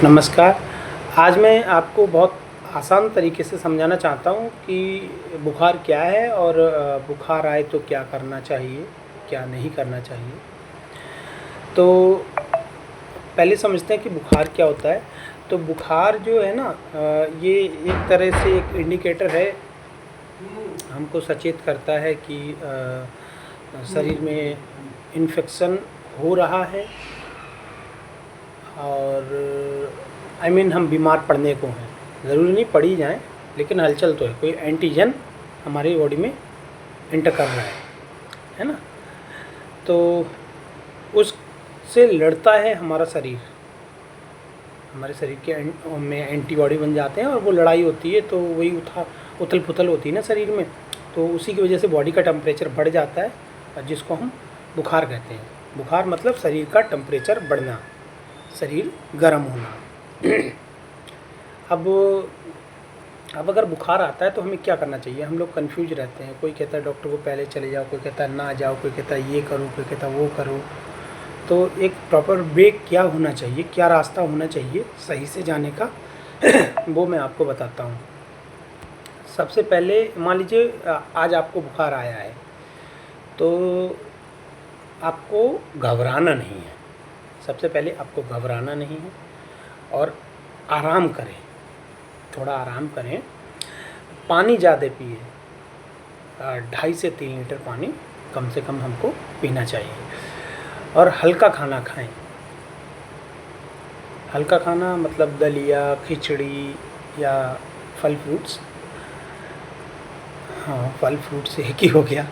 नमस्कार। आज मैं आपको बहुत आसान तरीके से समझाना चाहता हूँ कि बुखार क्या है और बुखार आए तो क्या करना चाहिए, क्या नहीं करना चाहिए। तो पहले समझते हैं कि बुखार क्या होता है। तो बुखार जो है ना, ये एक तरह से एक इंडिकेटर है, हमको सचेत करता है कि शरीर में इन्फेक्शन हो रहा है और हम बीमार पड़ने को हैं। ज़रूरी नहीं पड़ ही जाएँ, लेकिन हलचल तो है, कोई एंटीजन हमारी बॉडी में एंटर कर रहा है ना। तो उससे लड़ता है हमारा शरीर, हमारे शरीर के में एंटीबॉडी बन जाते हैं और वो लड़ाई होती है, तो वही उथल पुथल होती है ना शरीर में। तो उसी की वजह से बॉडी का टेम्परेचर बढ़ जाता है, और जिसको हम बुखार कहते हैं। बुखार मतलब शरीर का टेम्परेचर बढ़ना, शरीर गर्म होना। अब अगर बुखार आता है तो हमें क्या करना चाहिए? हम लोग कंफ्यूज रहते हैं। कोई कहता है डॉक्टर को पहले चले जाओ, कोई कहता है ना जाओ, कोई कहता है ये करो, कोई कहता है वो करो। तो एक प्रॉपर वे क्या होना चाहिए, क्या रास्ता होना चाहिए सही से जाने का वो मैं आपको बताता हूँ। सबसे पहले मान लीजिए आज आपको बुखार आया है, तो आपको घबराना नहीं है। सबसे पहले आपको घबराना नहीं है और आराम करें, थोड़ा आराम करें। पानी ज़्यादा पिए, 2.5 से 3 लीटर पानी कम से कम हमको पीना चाहिए। और हल्का खाना खाएं। हल्का खाना मतलब दलिया, खिचड़ी या फल फ्रूट्स। हाँ, फल फ्रूट्स एक ही हो गया,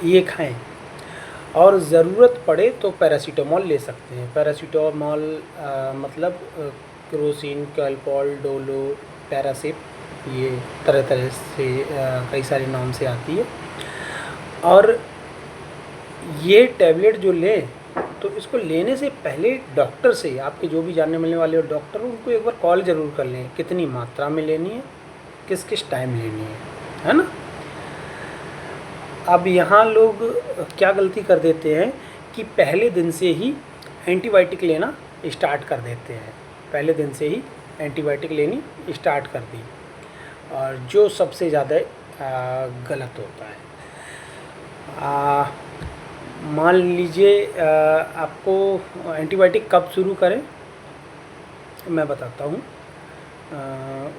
ये खाएं। और ज़रूरत पड़े तो पैरासीटामॉल ले सकते हैं। पैरासीटामॉल मतलब क्रोसिन, कैल्पॉल, डोलो, पैरासिप, ये तरह तरह से कई सारे नाम से आती है। और ये टैबलेट जो लें, तो इसको लेने से पहले डॉक्टर से, आपके जो भी जानने मिलने वाले डॉक्टर, उनको एक बार कॉल ज़रूर कर लें, कितनी मात्रा में लेनी है, किस किस टाइम लेनी है ना। अब यहाँ लोग क्या गलती कर देते हैं कि पहले दिन से ही एंटीबायोटिक लेना स्टार्ट कर देते हैं। पहले दिन से ही एंटीबायोटिक लेनी स्टार्ट कर दी, और जो सबसे ज़्यादा गलत होता है। मान लीजिए आपको एंटीबायोटिक कब शुरू करें, मैं बताता हूँ।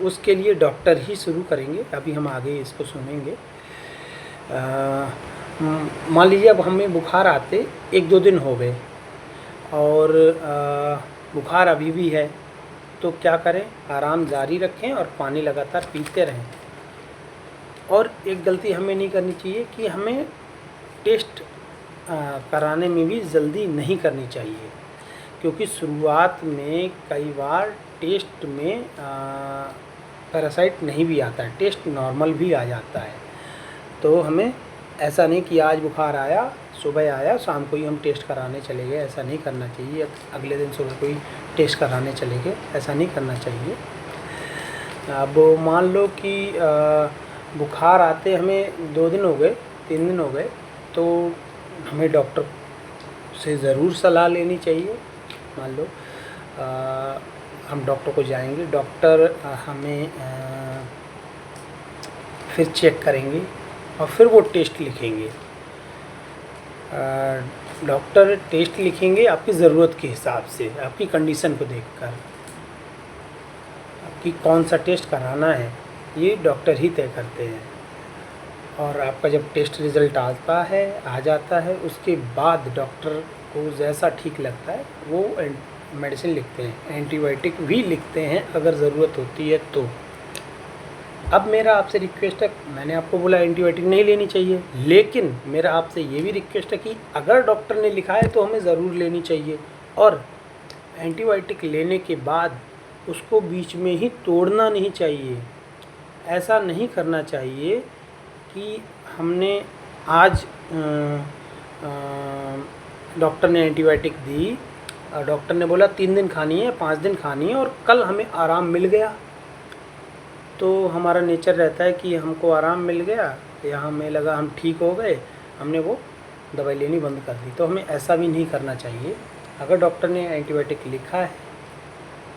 उसके लिए डॉक्टर ही शुरू करेंगे, अभी हम आगे इसको सुनेंगे। मान लीजिए अब हमें बुखार आते 1-2 दिन हो गए और बुखार अभी भी है, तो क्या करें? आराम जारी रखें और पानी लगातार पीते रहें। और एक गलती हमें नहीं करनी चाहिए कि हमें टेस्ट कराने में भी जल्दी नहीं करनी चाहिए, क्योंकि शुरुआत में कई बार टेस्ट में पैरासाइट नहीं भी आता है, टेस्ट नॉर्मल भी आ जाता है। तो हमें ऐसा नहीं कि आज बुखार आया, सुबह आया, शाम को ही हम टेस्ट कराने चले गए, ऐसा नहीं करना चाहिए। अगले दिन सुबह को ही टेस्ट कराने चले गए, ऐसा नहीं करना चाहिए। अब मान लो कि बुखार आते हमें 2 दिन हो गए, 3 दिन हो गए, तो हमें डॉक्टर से ज़रूर सलाह लेनी चाहिए। मान लो हम डॉक्टर को जाएंगे, डॉक्टर हमें फिर चेक करेंगे और फिर वो टेस्ट लिखेंगे। डॉक्टर टेस्ट लिखेंगे आपकी ज़रूरत के हिसाब से, आपकी कंडीशन को देखकर। आपकी कौन सा टेस्ट कराना है ये डॉक्टर ही तय करते हैं। और आपका जब टेस्ट रिज़ल्ट आ जाता है, उसके बाद डॉक्टर को जैसा ठीक लगता है वो मेडिसिन लिखते हैं, एंटीबायोटिक भी लिखते हैं अगर ज़रूरत होती है तो। अब मेरा आपसे रिक्वेस्ट है, मैंने आपको बोला एंटीबायोटिक नहीं लेनी चाहिए, लेकिन मेरा आपसे ये भी रिक्वेस्ट है कि अगर डॉक्टर ने लिखा है तो हमें ज़रूर लेनी चाहिए। और एंटीबायोटिक लेने के बाद उसको बीच में ही तोड़ना नहीं चाहिए। ऐसा नहीं करना चाहिए कि हमने आज डॉक्टर ने एंटीबायोटिक दी और डॉक्टर ने बोला 3 दिन खानी है, 5 दिन खानी है, और कल हमें आराम मिल गया। तो हमारा नेचर रहता है कि हमको आराम मिल गया या हमें लगा हम ठीक हो गए, हमने वो दवाई लेनी बंद कर दी। तो हमें ऐसा भी नहीं करना चाहिए। अगर डॉक्टर ने एंटीबायोटिक लिखा है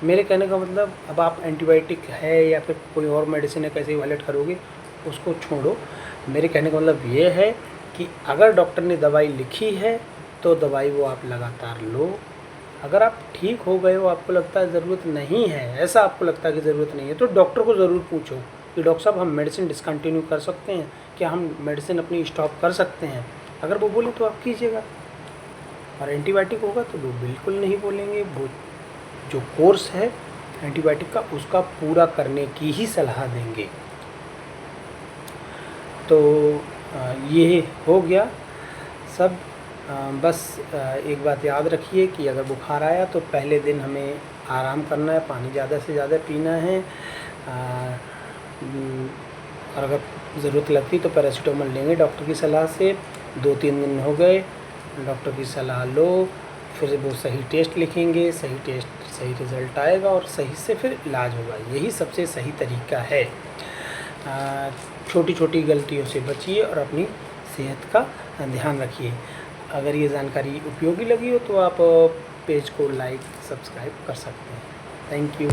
मेरे कहने का मतलब अब आप एंटीबायोटिक है या फिर कोई और मेडिसिन है कैसे इवैल्यूएट करोगे, उसको छोड़ो। मेरे कहने का मतलब ये है कि अगर डॉक्टर ने दवाई लिखी है तो दवाई वो आप लगातार लो। अगर आप ठीक हो गए हो, आपको लगता है ज़रूरत नहीं है, ऐसा आपको लगता है कि ज़रूरत नहीं है, तो डॉक्टर को ज़रूर पूछो कि डॉक्टर साहब हम मेडिसिन डिसकंटिन्यू कर सकते हैं क्या, हम मेडिसिन अपनी स्टॉप कर सकते हैं। अगर वो बोले तो आप कीजिएगा, और एंटीबायोटिक होगा तो वो बिल्कुल नहीं बोलेंगे। वो जो कोर्स है एंटीबायोटिक का उसका पूरा करने की ही सलाह देंगे। तो ये हो गया सब। बस एक बात याद रखिए कि अगर बुखार आया तो पहले दिन हमें आराम करना है, पानी ज़्यादा से ज़्यादा पीना है, और अगर ज़रूरत लगती तो पैरासीटामोल लेंगे डॉक्टर की सलाह से। 2-3 दिन हो गए, डॉक्टर की सलाह लो, फिर वो सही टेस्ट लिखेंगे, सही टेस्ट सही रिज़ल्ट आएगा और सही से फिर इलाज होगा। यही सबसे सही तरीका है। छोटी छोटी गलतियों से बचिए और अपनी सेहत का ध्यान रखिए। अगर ये जानकारी उपयोगी लगी हो तो आप पेज को लाइक सब्सक्राइब कर सकते हैं। Thank you.